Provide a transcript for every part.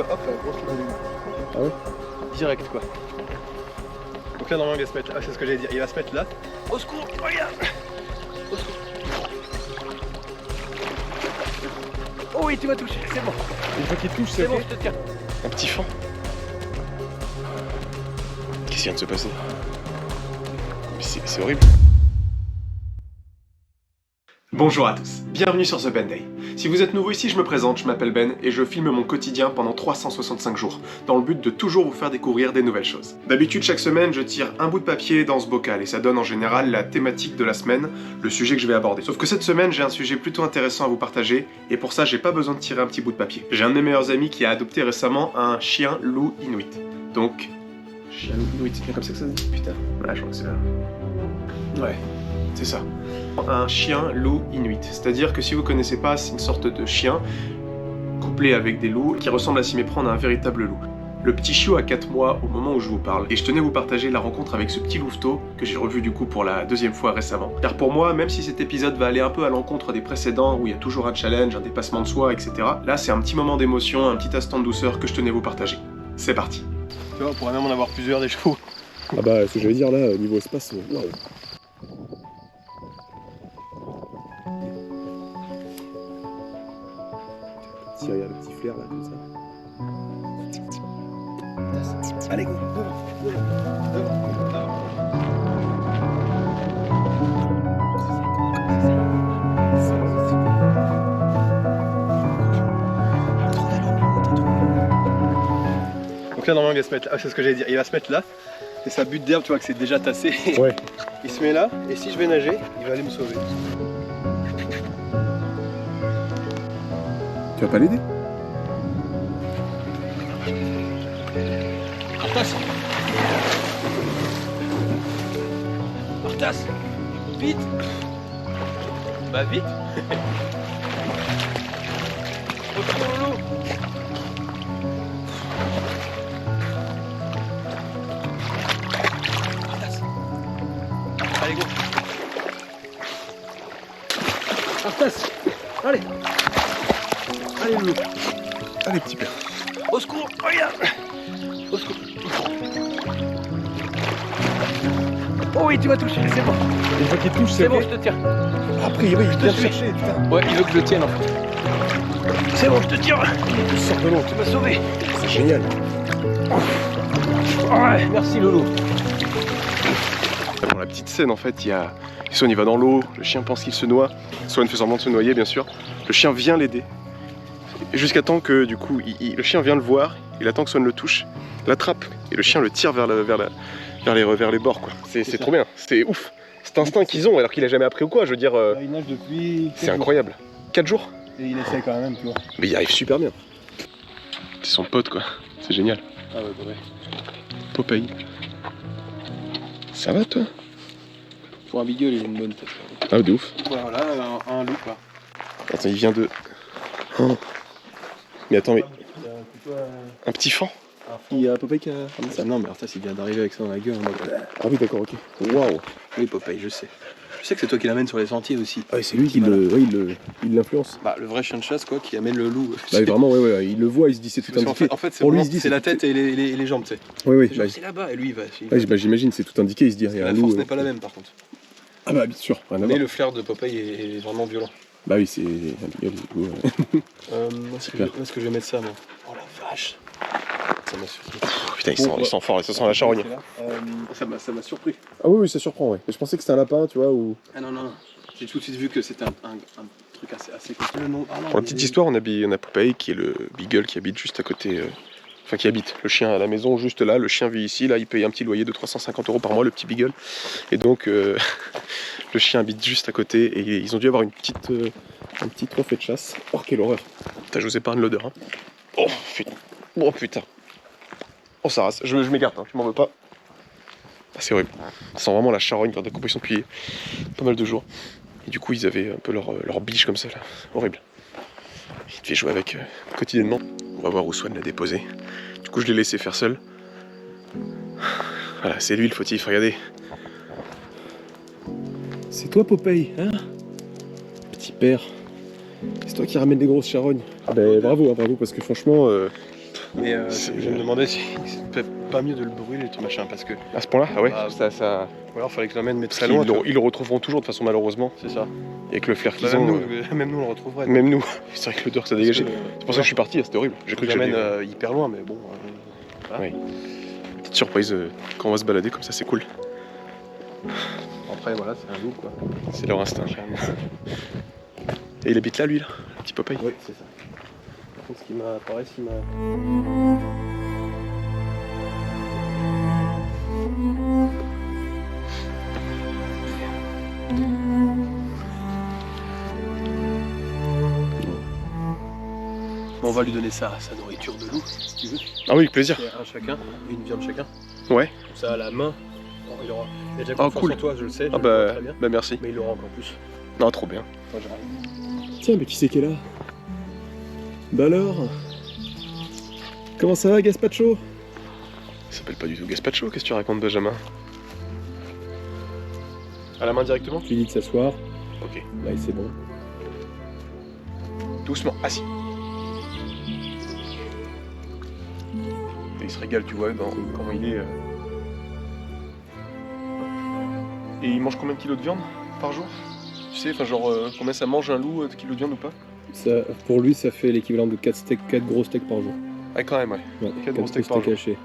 vois, hop, grosse volume. Ah ouais? Direct quoi. Donc là normalement il va se mettre, c'est ce que j'allais dire, il va se mettre là. Au secours, regarde. Au secours. Oh oui, tu m'as touché, c'est bon. Une fois qu'il touche, C'est bon, je te tiens. Un petit fan. Qu'est-ce qui vient de se passer? C'est horrible. Bonjour à tous, bienvenue sur The Ben Day. Si vous êtes nouveau ici, je me présente, je m'appelle Ben et je filme mon quotidien pendant 365 jours, dans le but de toujours vous faire découvrir des nouvelles choses. D'habitude, chaque semaine, je tire un bout de papier dans ce bocal et ça donne en général la thématique de la semaine, le sujet que je vais aborder. Sauf que cette semaine, j'ai un sujet plutôt intéressant à vous partager et pour ça, j'ai pas besoin de tirer un petit bout de papier. J'ai un de mes meilleurs amis qui a adopté récemment un chien loup inuit. Donc, chien loup inuit, c'est bien comme ça que ça se dit? Putain, ouais, je crois que c'est là. Ouais, c'est ça. Un chien loup inuit, c'est-à-dire que si vous connaissez pas, c'est une sorte de chien couplé avec des loups qui ressemble à s'y méprendre à un véritable loup. Le petit chiot a 4 mois au moment où je vous parle et je tenais à vous partager la rencontre avec ce petit louveteau que j'ai revu du coup pour la deuxième fois récemment. Car pour moi, même si cet épisode va aller un peu à l'encontre des précédents où il y a toujours un challenge, un dépassement de soi, etc. Là c'est un petit moment d'émotion, un petit instant de douceur que je tenais à vous partager. C'est parti. Tu vois, on pourrait même en avoir plusieurs des chevaux. Ah bah ce que j'allais dire là, niveau espace, waouh. Il y a le petit flair là comme ça. Allez, go. Donc là normalement il va se mettre là, c'est ce que j'allais dire, il va se mettre là. Et sa butte d'herbe, tu vois que c'est déjà tassé. Ouais. Il se met là, et si je vais nager, il va aller me sauver. Tu vas pas l'aider? Artas! Artas! Vite! Bah vite! Retourne l'eau! Artas! Allez go! Artas! Allez! Allez le loup! Allez petit père. Au secours! Regarde! Au secours! Oh oui, tu m'as touché, c'est bon! Une fois qu'il touche, C'est bon, je te tiens! Après, il vient te me suis. chercher, putain. Ouais, il veut que je le tienne en fait. C'est bon, je te tiens! Il sort de l'eau. Tu m'as sauvé! C'est génial. Ouais, merci Loulou! Pour la petite scène, en fait, il y a... Swan, il va dans l'eau, le chien pense qu'il se noie. Swan fait semblant de se noyer, bien sûr. Le chien vient l'aider. Jusqu'à temps que, du coup, le chien vient le voir, il attend que Swan le touche, l'attrape, et le chien le tire vers les bords, quoi. C'est trop bien, c'est ouf. Cet instinct qu'ils ont, alors qu'il a jamais appris ou quoi, je veux dire... Il nage depuis... c'est incroyable. 4 jours. Et il essaie quand même, tu vois. Mais il arrive super bien. C'est son pote, quoi. C'est génial. Ah ouais, bah ouais. Popeye. Ça va, toi? Pour un beagle, il a une bonne tête. Ah, de ouf. Voilà, un loup, quoi. Attends, il vient de... Oh. Mais attends, mais... Plutôt, un petit fan? il y a Popeye qui a ramené ça. Non, mais Arthas, il vient d'arriver avec ça dans la gueule. En mode... Ah oui, d'accord, ok. Waouh. Oui, Popeye, je sais. Je sais que c'est toi qui l'amène sur les sentiers aussi. Ah, c'est lui qui il l'influence. Bah, le vrai chien de chasse, quoi, qui amène le loup. Bah, vraiment, ouais, il le voit, il se dit c'est tout indiqué. En fait, c'est pour lui, vraiment- il se dit c'est la tête et les jambes, tu sais. Oui, C'est genre, c'est là-bas, et lui, il va. bah, j'imagine, c'est tout indiqué, il se dit, il y a La un force loup. n'est pas la même, par contre. Ah bah, bien sûr, rien à Mais voir. le flair de Popeye est vraiment violent. Bah oui, c'est... Où Où est-ce que je vais mettre ça, moi? Oh la vache! Ça m'a surpris. putain, ils sont forts, ça sent la charogne. Ça m'a surpris. Ah oui, ça surprend, ouais. Je pensais que c'était un lapin, tu vois, ou... Ah non, non. J'ai tout de suite vu que c'était un truc assez costaud. Pour la petite histoire, on a Popeye, qui est le beagle qui habite juste à côté... Enfin, qui habite. Le chien à la maison, juste là. Le chien vit ici. Là, il paye un petit loyer de 350 € par mois, le petit beagle. Et donc, le chien habite juste à côté. Et ils ont dû avoir un petit trophée de chasse. Oh, quelle horreur. Putain, je vous épargne l'odeur. Hein. Oh, putain. Oh, putain. Oh, ça rase. Je m'égarte, hein. Tu m'en veux pas. Ah, c'est horrible. Ça sent vraiment la charogne de décomposition depuis pas mal de jours. Et du coup, ils avaient un peu leur biche comme ça, là. Horrible. Ils devaient jouer avec quotidiennement. On va voir où Swan l'a déposé. Du coup, je l'ai laissé faire seul. Voilà, c'est lui le fautif, regardez. C'est toi, Popeye, hein? Petit père. C'est toi qui ramène des grosses charognes. Ah ben, bravo, parce que franchement, Mais C'est- je me demandais si c'était pas mieux de le brûler, tout machin, parce que... À ce point-là, ah ouais, Ah, ça... Ou alors, fallait que je l'emmène, mais Parce très qu'ils loin. ils le retrouveront toujours de toute façon, malheureusement. C'est ça. Et avec le flair qu'ils Bah, même, ont. nous, même nous, on le retrouverait. Même nous, c'est vrai que l'odeur que ça dégageait. Parce que, C'est pour ça que je suis parti, c'était horrible. J'ai cru que j'amène j'allais. hyper loin, mais bon... voilà. Oui. Petite surprise quand on va se balader comme ça, c'est cool. Après, voilà, c'est un loup, quoi. C'est leur instinct. Et il habite là, lui, là, le petit Popeye. Oui, c'est ça. Par contre, ce qui m'a... Pareil, ce qui m'a... Bon, on va lui donner sa nourriture de loup, si tu veux. Ah oui, avec plaisir. C'est un chacun, une viande chacun. Ouais. Comme ça, à la main. Bon, il aura... Il a déjà Ah, confiance cool. en toi, je le sais. Ah je le vois très bien. bah merci. Mais il l'aura encore plus. Non, trop bien. Moi, j'arrive. Tiens, mais qui c'est qui est là? Bah alors? Comment ça va, Gaspacho? Il s'appelle pas du tout Gaspacho, qu'est-ce que tu racontes, Benjamin? À la main directement? Tu lui dis de s'asseoir. Ok. Là, c'est bon. Doucement, assis. Et il se régale, tu vois, dans comment il est. Et il mange combien de kilos de viande par jour? Tu sais, enfin genre combien ça mange un loup de kilos de viande ou pas? Ça, pour lui, ça fait l'équivalent de 4 gros steaks par jour. Ah quand même, ouais. Ouais, 4 gros steaks par jour. hachés.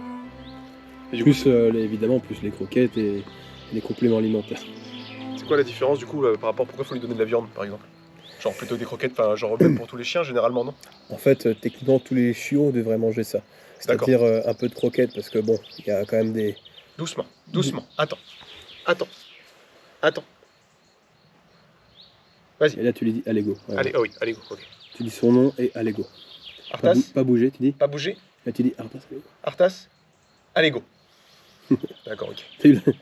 Et du coup, Plus, évidemment, plus les croquettes et les compléments alimentaires. c'est quoi la différence du coup par rapport à pourquoi il faut lui donner de la viande par exemple? Genre plutôt des croquettes, enfin genre même pour tous les chiens généralement, non? En fait, techniquement, tous les chiots devraient manger ça. C'est-à-dire un peu de croquettes, parce que bon, il y a quand même des... Doucement, doucement. Attends, attends, attends. Et là, tu lui dis allez go. Voilà. Allez, oh oui, allez, go, ok. Tu dis son nom et allez go. Pas, Artas, pas bouger, tu dis. pas bouger. Là, tu dis Artas, allez go. Artas, allez, go. D'accord, ok. T'as eu le-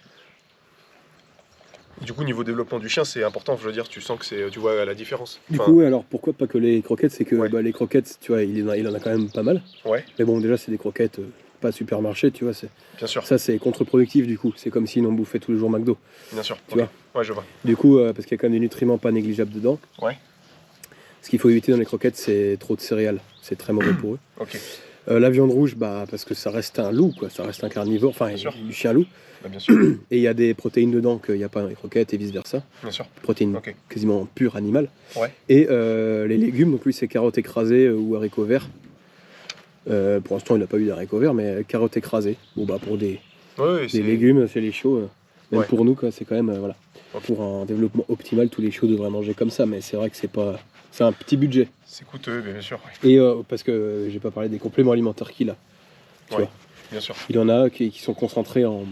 Du coup, niveau développement du chien, c'est important. Je veux dire, tu sens que c'est, tu vois la différence. Du Enfin, coup, ouais, alors pourquoi pas que les croquettes? C'est que Ouais. bah, les croquettes, tu vois, il en a quand même pas mal. Ouais, Mais bon, déjà, c'est des croquettes pas supermarché, tu vois. bien sûr, Ça, c'est contre-productif du coup. C'est comme s'ils en bouffaient tous les jours McDo. bien sûr. Tu Ok. Ouais, je vois. Du coup, parce qu'il y a quand même des nutriments pas négligeables dedans. Ouais. Ce qu'il faut éviter dans les croquettes, c'est trop de céréales. C'est très mauvais pour eux. Ok, La viande rouge, bah, parce que ça reste un loup, quoi. Ça reste un carnivore, enfin, Bien sûr. du chien-loup. bah, bien sûr, Et il y a des protéines dedans qu'il n'y a pas dans les croquettes et vice-versa. bien sûr. Protéines Ok. quasiment pures animales. Ouais. Et les légumes, donc lui, c'est carottes écrasées ou haricots verts. Pour l'instant, il n'a pas eu d'haricots verts, mais carottes écrasées. Bon, bah, pour des Ouais, c'est légumes, c'est les chiots. Même Ouais. pour nous, quoi, c'est quand même, voilà. Ok. Pour un développement optimal, tous les chiots devraient manger comme ça, mais c'est vrai que c'est pas... C'est un petit budget. c'est coûteux, mais bien sûr. Ouais. Et parce que j'ai pas parlé des compléments alimentaires qu'il a. Tu Ouais. vois. Bien sûr. Il en a qui sont concentrés en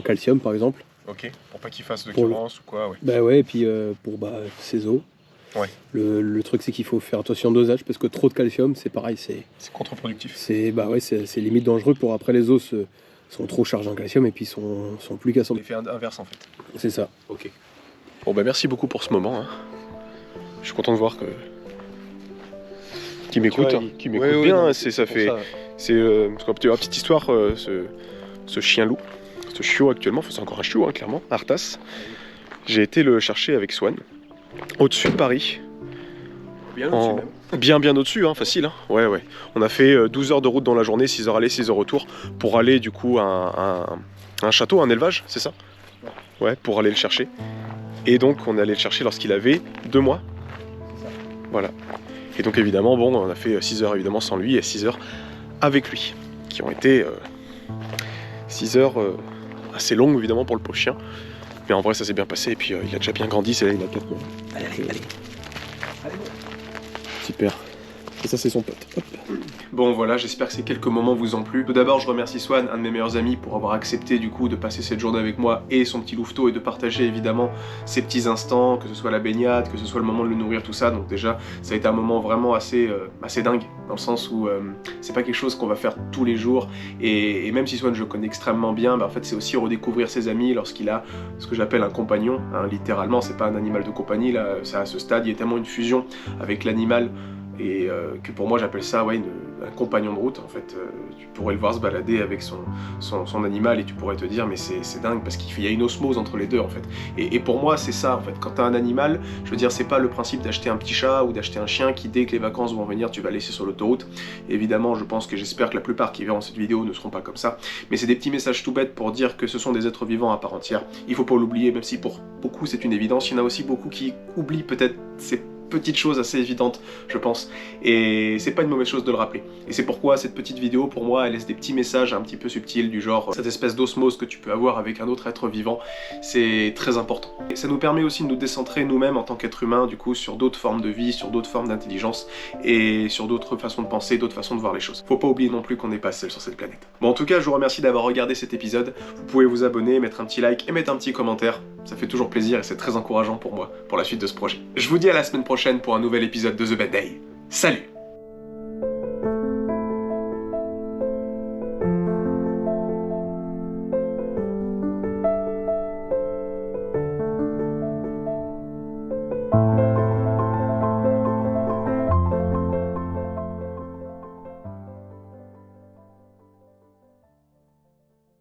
calcium, par exemple. Ok. Pour pas qu'il fasse de Pour le- carence ou quoi. Ouais. Bah ouais, et puis pour ses os. Ouais. Le truc, c'est qu'il faut faire attention au dosage, parce que trop de calcium, c'est pareil, C'est contre-productif. c'est limite dangereux pour après les os sont trop chargés en calcium et puis sont plus cassants. L'effet inverse en fait. C'est ça. Ok. Bon bah merci beaucoup pour ce moment. Hein. Je suis content de voir que qui m'écoute, vois, hein, il- qui m'écoute Ouais, ouais, bien. non, Hein, c'est ça pour fait, ça. c'est parce qu'un petit petite histoire, ce chien loup, ce chiot actuellement, enfin, c'est encore un chiot hein, clairement, Artas. J'ai été le chercher avec Swan au-dessus de Paris. Bien En- au-dessus même. Bien au-dessus, hein, facile. Hein. Ouais, ouais. On a fait 12 heures de route dans la journée, 6 heures aller, 6 heures retour, pour aller du coup à un château, un élevage, c'est ça? Ouais, pour aller le chercher. Et donc on est allé le chercher lorsqu'il avait 2 mois. Voilà. Et donc évidemment, bon, on a fait 6 heures évidemment sans lui et 6 heures avec lui, qui ont été 6 heures assez longues évidemment pour le pauvre chien. Mais en vrai ça s'est bien passé et puis il a déjà bien grandi, c'est là il a 4 mois. Allez. Super. Et ça, c'est son pote. Hop. Bon voilà, j'espère que ces quelques moments vous ont plu. Tout d'abord, je remercie Swan, un de mes meilleurs amis, pour avoir accepté du coup de passer cette journée avec moi et son petit louveteau et de partager évidemment ces petits instants, que ce soit la baignade, que ce soit le moment de le nourrir, tout ça. Donc déjà, ça a été un moment vraiment assez dingue, dans le sens où c'est pas quelque chose qu'on va faire tous les jours. Et même si Swan, je le connais extrêmement bien, bah, en fait c'est aussi redécouvrir ses amis lorsqu'il a ce que j'appelle un compagnon. Hein, littéralement, c'est pas un animal de compagnie, là, ça, à ce stade, il y a tellement une fusion avec l'animal. Et que pour moi j'appelle ça ouais, un compagnon de route, en fait, tu pourrais le voir se balader avec son animal et tu pourrais te dire mais c'est dingue parce qu'il y a une osmose entre les deux en fait. Et pour moi c'est ça en fait, quand tu as un animal, je veux dire c'est pas le principe d'acheter un petit chat ou d'acheter un chien qui dès que les vacances vont venir tu vas laisser sur l'autoroute. Évidemment je pense que j'espère que la plupart qui verront cette vidéo ne seront pas comme ça, mais c'est des petits messages tout bêtes pour dire que ce sont des êtres vivants à part entière. Il faut pas l'oublier, même si pour beaucoup c'est une évidence, il y en a aussi beaucoup qui oublient peut-être ces petites choses assez évidentes, je pense, et c'est pas une mauvaise chose de le rappeler. Et c'est pourquoi cette petite vidéo, pour moi, elle laisse des petits messages un petit peu subtils du genre cette espèce d'osmose que tu peux avoir avec un autre être vivant, c'est très important. Et ça nous permet aussi de nous décentrer nous-mêmes en tant qu'être humain, du coup, sur d'autres formes de vie, sur d'autres formes d'intelligence, et sur d'autres façons de penser, d'autres façons de voir les choses. Faut pas oublier non plus qu'on n'est pas seul sur cette planète. Bon, en tout cas, je vous remercie d'avoir regardé cet épisode. Vous pouvez vous abonner, mettre un petit like et mettre un petit commentaire. Ça fait toujours plaisir et c'est très encourageant pour moi, pour la suite de ce projet. Je vous dis à la semaine prochaine pour un nouvel épisode de The Bad Day. Salut!